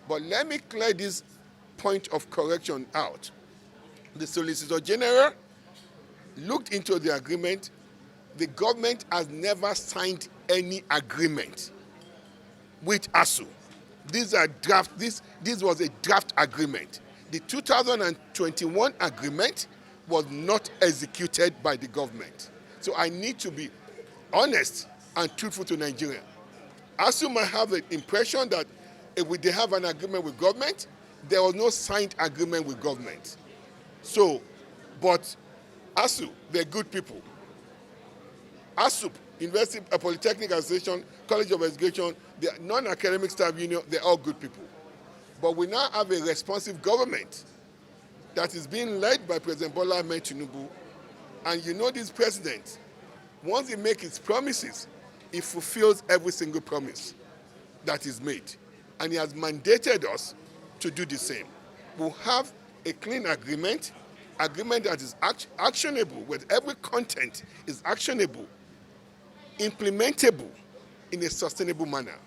But let me clear this point of correction out. The Solicitor General looked into the agreement. The government has never signed any agreement with ASUU. These are draft. This was a draft agreement. The 2021 agreement was not executed by the government. So I need to be honest and truthful to Nigeria. ASUU might have the impression that if they have an agreement with government, there was no signed agreement with government. So, but ASUU, they're good people. ASUU, University Polytechnic Association, College of Education, the non-academic staff union, they're all good people. But we now have a responsive government that is being led by President Bola Ahmed Tinubu. And you know this president, once he makes his promises, he fulfills every single promise that is made. And he has mandated us to do the same. We'll have a clean agreement that is actionable, where every content is actionable, implementable in a sustainable manner.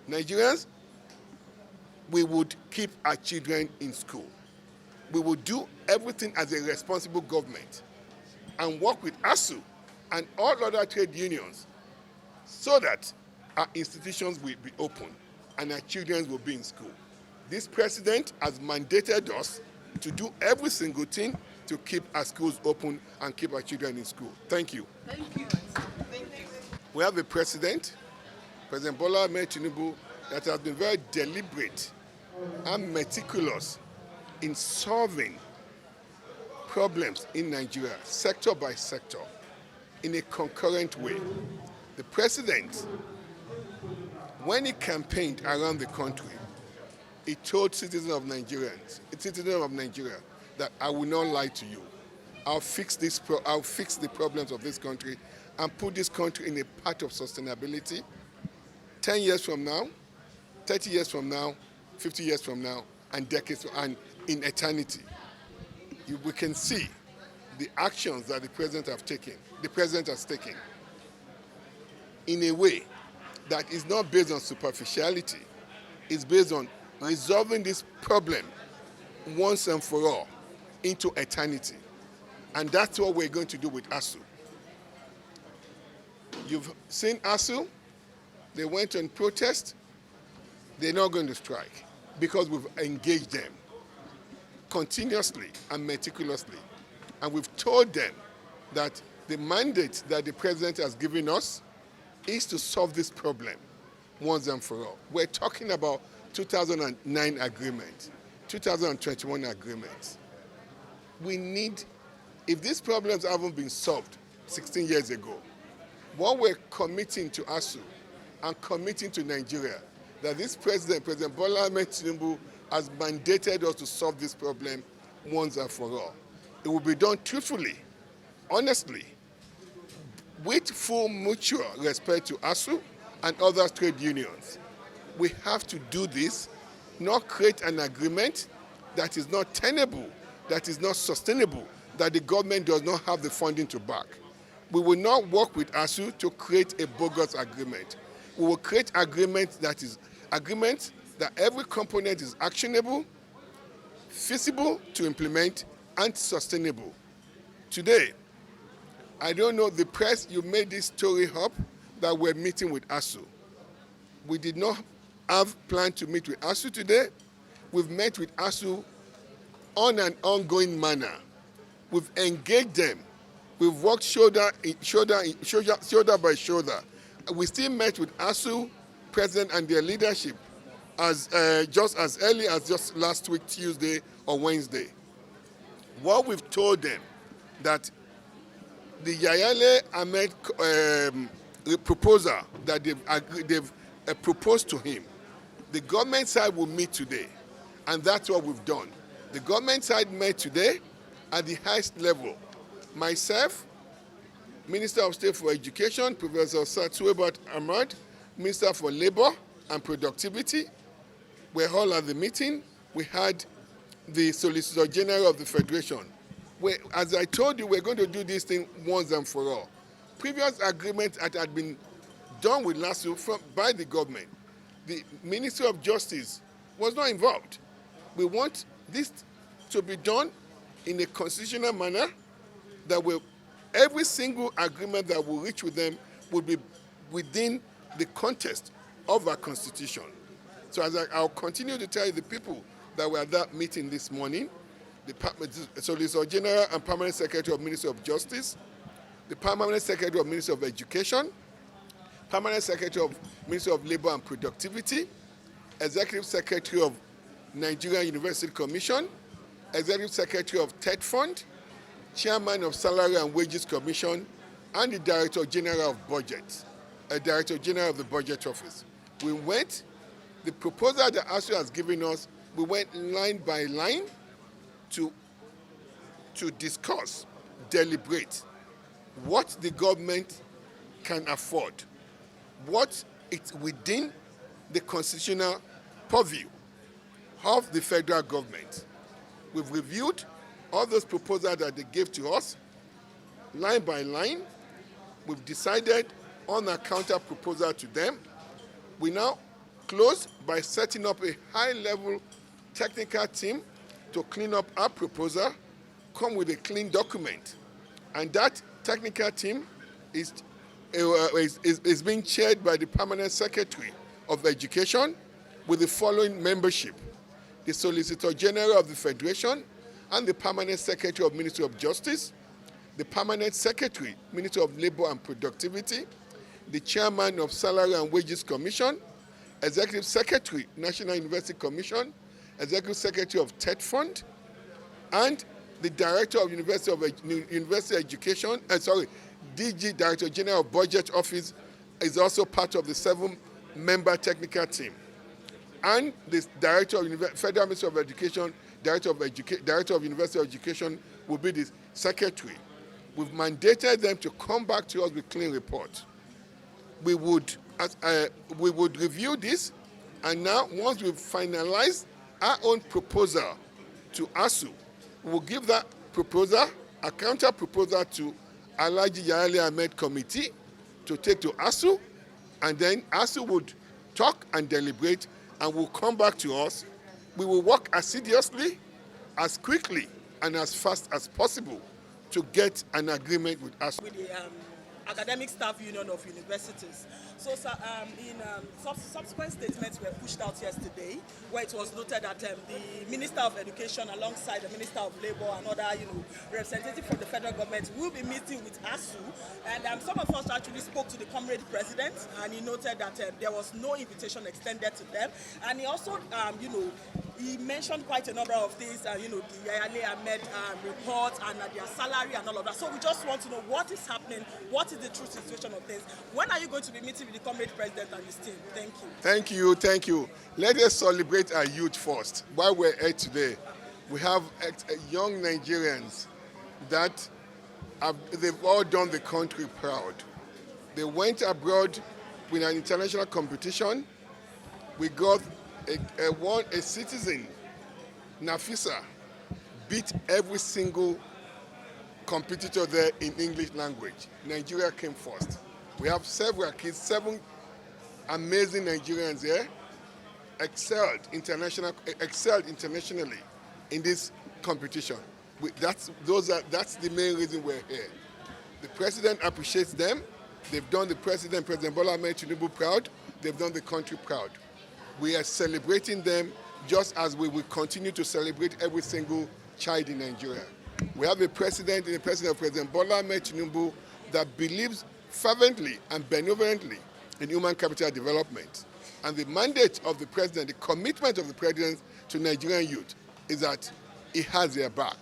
Nigerians, we would keep our children in school. We will do everything as a responsible government and work with ASUU and all other trade unions so that our institutions will be open and our children will be in school. This president has mandated us to do every single thing to keep our schools open and keep our children in school. Thank you. Thank you. Thank you. We have a president, President Bola Ahmed Tinubu, that has been very deliberate and meticulous in solving problems in Nigeria, sector by sector, in a concurrent way. The president, when he campaigned around the country, he told citizens of Nigeria that I will not lie to you. I'll fix the problems of this country and put this country in a path of sustainability 10 years from now, 30 years from now, 50 years from now, and decades, and in eternity. We can see the actions that the president has taken in a way that is not based on superficiality. It's based on resolving this problem once and for all into eternity. And that's what we're going to do with ASUU. You've seen ASUU. They went on protest. They're not going to strike because we've engaged them continuously and meticulously. And we've told them that the mandate that the president has given us is to solve this problem once and for all. We're talking about 2009 agreement, 2021 agreement. We need, if these problems haven't been solved 16 years ago, what we're committing to ASUU and committing to Nigeria, that this president, President Bola Ahmed Tinubu, has mandated us to solve this problem once and for all. It will be done truthfully, honestly, with full mutual respect to ASUU and other trade unions. We have to do this, not create an agreement that is not tenable, that is not sustainable, that the government does not have the funding to back. We will not work with ASUU to create a bogus agreement. We will create agreements that every component is actionable, feasible to implement, and sustainable. Today, I don't know, the press, you made this story up that we're meeting with ASUU. We did not have planned to meet with ASUU today. We've met with ASUU on an ongoing manner. We've engaged them. We've worked shoulder by shoulder. We still met with ASUU president and their leadership just as early as just last week, Tuesday or Wednesday. What we've told them that the Yayale Ahmed proposal that they've proposed to him, the government side will meet today, and that's what we've done. The government side met today at the highest level. Myself, Minister of State for Education, Professor Suebat Ahmad, Minister for Labor and Productivity, we're all at the meeting. We had the Solicitor General of the Federation. As I told you, we're going to do this thing once and for all. Previous agreements that had been done with LASU by the government, the Ministry of Justice was not involved. We want this to be done in a constitutional manner that will, every single agreement that we reach with them will be within the context of our constitution. So as I'll continue to tell you, the people that were at that meeting this morning, the Solicitor General and Permanent Secretary of Ministry of Justice, the Permanent Secretary of Ministry of Education, Permanent Secretary of Ministry of Labor and Productivity, Executive Secretary of Nigerian University Commission, Executive Secretary of TED Fund, Chairman of Salary and Wages Commission, and the Director General of Budget, Director General of the Budget Office. We went, the proposal that ASUU has given us, we went line by line to discuss, deliberate what the government can afford, what it's within the constitutional purview of the federal government. We've reviewed all those proposals that they gave to us, line by line. We've decided on a counter proposal to them. We now close by setting up a high-level technical team to clean up our proposal, come with a clean document. And that technical team is being chaired by the Permanent Secretary of Education with the following membership: the Solicitor General of the Federation and the Permanent Secretary of Ministry of Justice, the Permanent Secretary, Ministry of Labor and Productivity, the Chairman of Salary and Wages Commission, Executive Secretary, National University Commission, Executive Secretary of TED Fund, and the Director of University Education, DG, Director General of Budget Office, is also part of the 7-member technical team. And the Director of Federal Ministry of Education, Director of University Education will be the Secretary. We've mandated them to come back to us with clean report. We would review this, and now once we've finalized our own proposal to ASUU, we'll give that proposal, a counter proposal to Alhaji Yahya Ahmed Committee to take to ASUU, and then ASUU would talk and deliberate and will come back to us. We will work assiduously, as quickly and as fast as possible to get an agreement with ASUU. With the Academic Staff Union of Universities. So subsequent statements were pushed out yesterday, where it was noted that the Minister of Education, alongside the Minister of Labor and other representatives from the federal government, will be meeting with ASUU. And some of us actually spoke to the Comrade President, and he noted that there was no invitation extended to them. And he also, he mentioned quite a number of things, the Yahya Ahmed report and their salary and all of that. So we just want to know what is happening, what is the true situation of things. When are you going to be meeting with the Comrade President and his team? Thank you. Thank you, thank you. Let us celebrate our youth first. While we're here today, we have young Nigerians that they've all done the country proud. They went abroad with an international competition. We got a citizen, Nafisa, beat every single competitor there in English language. Nigeria came first. We have several kids, 7 amazing Nigerians here, excelled internationally in this competition. That's the main reason we're here. The president appreciates them. They've done the President Bola Ahmed Tinubu proud. They've done the country proud. We are celebrating them just as we will continue to celebrate every single child in Nigeria. We have a president, President Bola Ahmed Tinubu, that believes fervently and benevolently in human capital development. And the mandate of the president, the commitment of the president to Nigerian youth is that he has their back.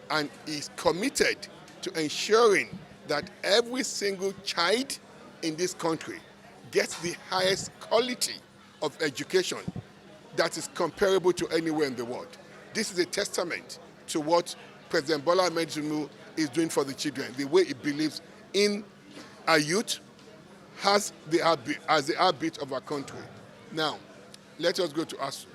And he's committed to ensuring that every single child in this country gets the highest quality of education that is comparable to anywhere in the world. This is a testament to what President Bola Ahmed Tinubu is doing for the children, the way he believes in our youth as the heartbeat of our country. Now, let us go to ASUU.